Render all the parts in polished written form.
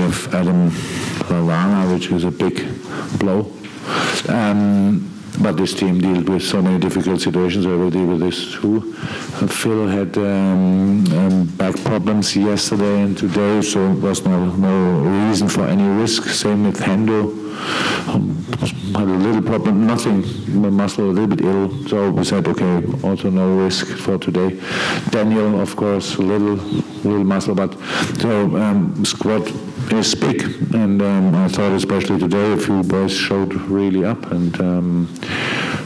have Adam Lallana, which is a big blow. But this team dealt with so many difficult situations. I will deal with this too. Phil had back problems yesterday and today, so there was no reason for any risk. Same with Hendo. Had a little problem, nothing, my muscle a little bit ill, so we said, okay, also no risk for today. Daniel, of course, a little muscle, but so squad is big, and I thought especially today a few boys showed really up, and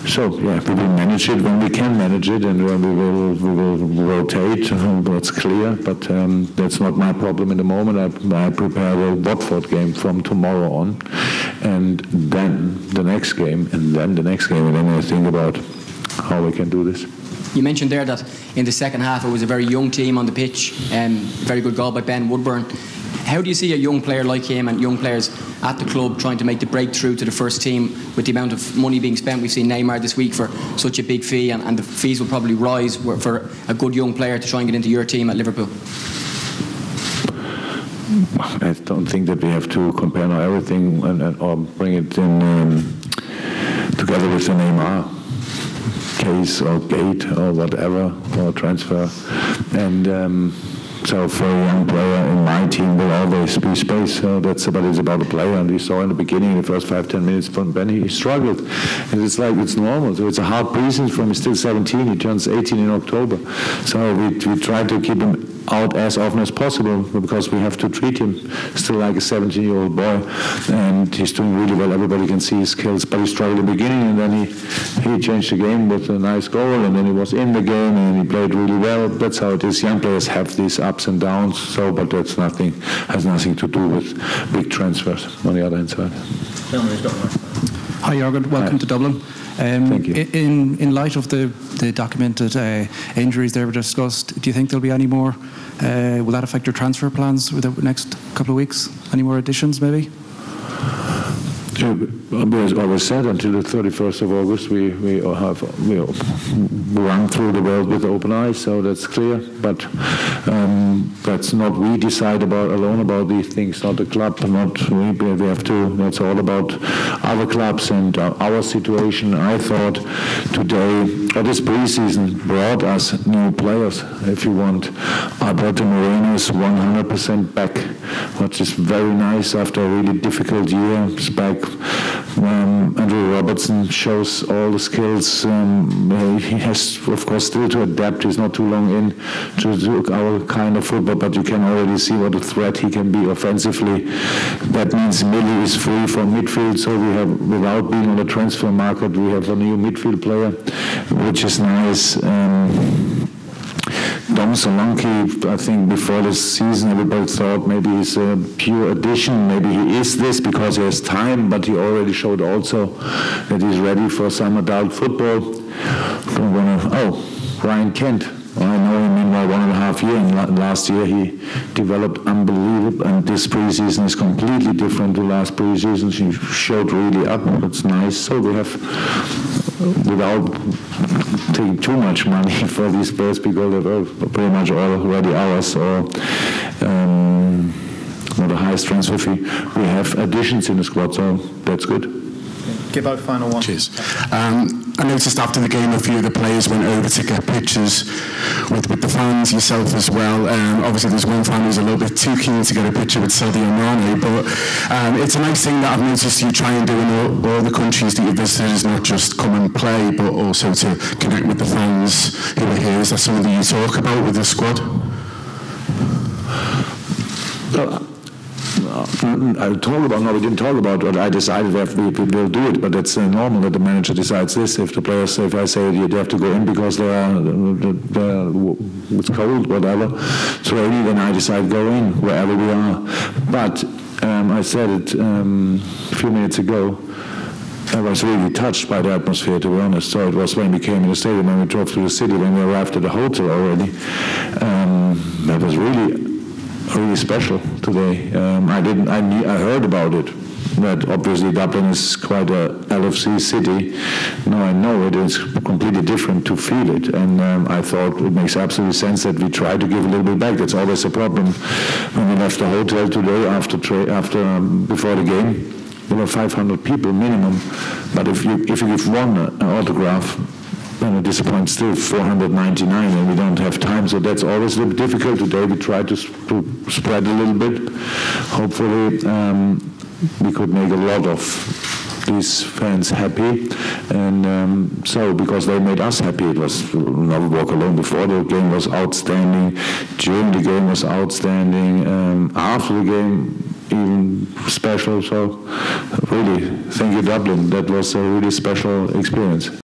so yeah, we will manage it when we can manage it, and we will rotate. That's clear, but that's not my problem in the moment. I prepare the Watford game from tomorrow on, and then the next game, and then the next game, and then I think about how we can do this. You mentioned there that in the second half it was a very young team on the pitch, and very good goal by Ben Woodburn. How do you see a young player like him and young players at the club trying to make the breakthrough to the first team with the amount of money being spent? We've seen Neymar this week for such a big fee, and the fees will probably rise for a good young player to try and get into your team at Liverpool. I don't think that we have to compare now everything or bring it in together with the Neymar case or gate or whatever, or transfer. And so for a young player in my team will always be space. So that's about it's about the player. And we saw in the beginning, in the first 5-10 minutes from Benny, he struggled. And it's like it's normal. So it's a hard preseason for him. He's still 17. He turns 18 in October. So we try to keep him out as often as possible, because we have to treat him still like a 17-year-old boy, and he's doing really well. Everybody can see his skills, but he struggled in the beginning, and then he changed the game with a nice goal, and then he was in the game and he played really well. That's how it is. Young players have these ups and downs, so but that's nothing, has nothing to do with big transfers on the other hand side. Hi Jurgen, welcome to Dublin. Thank you. In light of the documented injuries that were discussed, do you think there'll be any more? Will that affect your transfer plans with the next couple of weeks? Any more additions, maybe? As always said, until the 31st of August, we run through the world with open eyes, so that's clear. But that's not we decide alone about these things, not the club, not we have to. That's all about other clubs and our situation. I thought today, or this preseason, brought us new players. If you want, Alberto Moreno is 100% back, which is very nice after a really difficult year. He's back. Andrew Robertson shows all the skills. He has, of course, still to adapt. He's not too long in to our kind of football, but you can already see what a threat he can be offensively. That means Millie is free from midfield, so we have, without being on the transfer market, we have a new midfield player, which is nice. Dom Solanke, I think before this season everybody thought maybe he's a pure addition, maybe he is this because he has time, but he already showed also that he's ready for some adult football. Ryan Kent, I know him in 1.5 years, and last year he developed unbelievable, and this preseason is completely different to last preseason. He showed really up, it's nice. So we have, without taking too much money for these players, because they're pretty much already ours, or not a high transfer fee, we have additions in the squad, so that's good. Give out final one. Cheers. I noticed after the game a few of the players went over to get pictures with the fans, yourself as well. Obviously there's one fan who's a little bit too keen to get a picture with Sadio Mane, but it's a nice thing that I've noticed you try and do in all the countries that you visited, is not just come and play, but also to connect with the fans who are here. Is that something that you talk about with the squad? We didn't talk about what I decided that we will do it, but it's normal that the manager decides this. If the players, if I say they have to go in because it's cold, whatever, it's rainy, then I decide go in wherever we are. But I said it a few minutes ago. I was really touched by the atmosphere, to be honest. So it was when we came in the stadium, when we drove through the city, when we arrived at the hotel already. That was really special today. I heard about it that obviously Dublin is quite a LFC city. Now I know it is completely different to feel it, and I thought it makes absolute sense that we try to give a little bit back. That's always a problem. When we left the hotel today before the game, there were 500 people minimum, but if you give one autograph, then it disappoints still 499, and we don't have time, so that's always a little bit difficult. Today we try to spread a little bit. Hopefully we could make a lot of these fans happy, and so because they made us happy. It was Never Walk Alone before the game was outstanding, during the game was outstanding, after the game even special. So really, thank you Dublin, that was a really special experience.